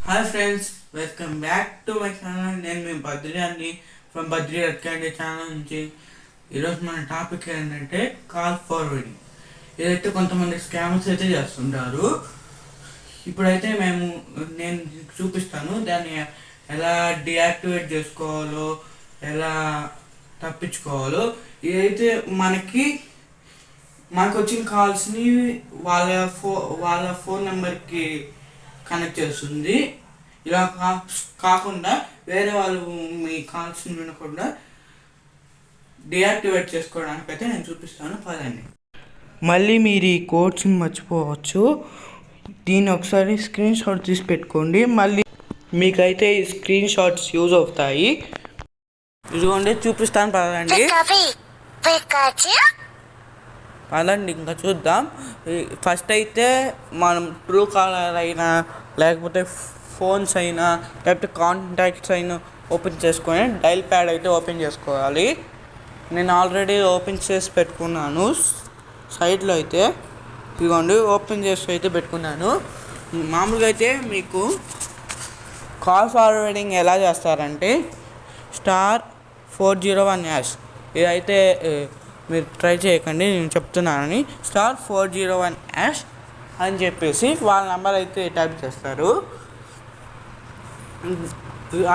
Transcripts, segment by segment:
Hi friends, welcome back to my channel. నేను మీ బద్రి అండి from Badri red candy channel నుంచి. ఈరోజు మన టాపిక్ ఏంటంటే కాల్ ఫార్వర్డింగ్. ఇదైతే కొంతమంది స్కామర్స్ అయితే చేస్తుంటారు. ఇప్పుడైతే నేను చూపిస్తాను దాన్ని ఎలా డియాక్టివేట్ చేసుకోవాలో, ఎలా తప్పించుకోవాలో. ఇదైతే మనకు వచ్చిన కాల్స్ని వాళ్ళ ఫోన్ నెంబర్కి కనెక్ట్ చేస్తుంది. ఇలా కాకుండా వేరే వాళ్ళు మీ కాల్స్ని వినకుండా డియాక్టివేట్ చేసుకోవడానికి అయితే నేను చూపిస్తాను. పదండి. మళ్ళీ మీరు ఈ కోడ్స్ని మర్చిపోవచ్చు. దీన్ని ఒకసారి స్క్రీన్ షాట్ తీసి పెట్టుకోండి. మళ్ళీ మీకైతే ఈ స్క్రీన్ షాట్స్ యూజ్ అవుతాయి. ఇదిగోండి, చూపిస్తాను. పదండి ఇంకా చూద్దాం. ఫస్ట్ అయితే మనం ట్రూ కాలర్ అయినా, లేకపోతే ఫోన్స్ అయినా, లేకపోతే కాంటాక్ట్స్ అయినా ఓపెన్ చేసుకొని డైల్ ప్యాడ్ అయితే ఓపెన్ చేసుకోవాలి. నేను ఆల్రెడీ ఓపెన్ చేసి పెట్టుకున్నాను. సైడ్లో అయితే ఇదిగోండి, ఓపెన్ చేసి అయితే పెట్టుకున్నాను. మామూలుగా అయితే మీకు కాల్ ఫార్వర్డింగ్ ఎలా చేస్తారంటే *401#. ఇదైతే మీరు ట్రై చేయకండి, నేను చెప్తున్నానని. *401# అని చెప్పేసి వాళ్ళ నెంబర్ అయితే టైప్ చేస్తారు.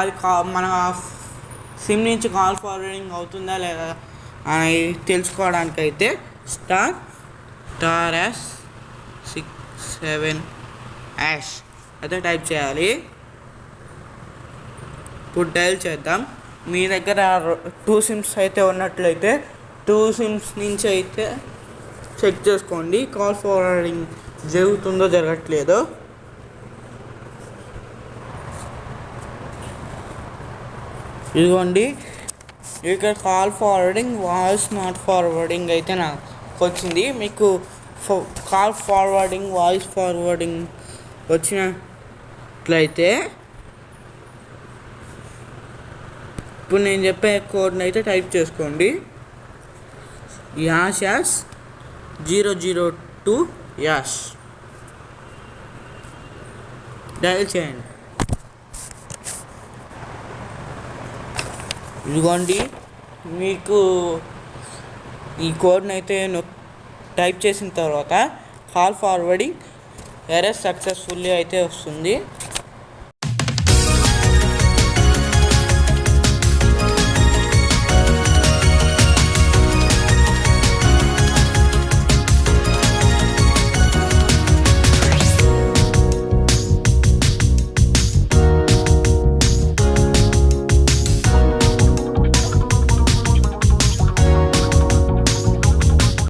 అది మన సిమ్ నుంచి కాల్ ఫార్వర్డింగ్ అవుతుందా లేదా అని తెలుసుకోవడానికి అయితే *67# అయితే టైప్ చేయాలి. ఇప్పుడు డైల్ చేద్దాం. మీ దగ్గర 2 సిమ్స్ అయితే ఉన్నట్లయితే 2 సిమ్స్ నుంచి అయితే చెక్ చేసుకోండి కాల్ ఫార్వర్డింగ్ జరుగుతుందో జరగట్లేదో. ఇదిగోండి, ఇక్కడ call forwarding, voice not forwarding అయితే నాకు వచ్చింది. మీకు కాల్ ఫార్వర్డింగ్, వాయిస్ ఫార్వర్డింగ్ వచ్చినట్లయితే ఇప్పుడు నేను చెప్పే కోడ్ని అయితే టైప్ చేసుకోండి. #002# డయల్ చేయండి. ఇదిగోండి, మీకు ఈ కోడ్ని అయితే టైప్ చేసిన తర్వాత కాల్ ఫార్వర్డింగ్ ఎర్రర్ సక్సెస్ఫుల్లీ అయితే వస్తుంది.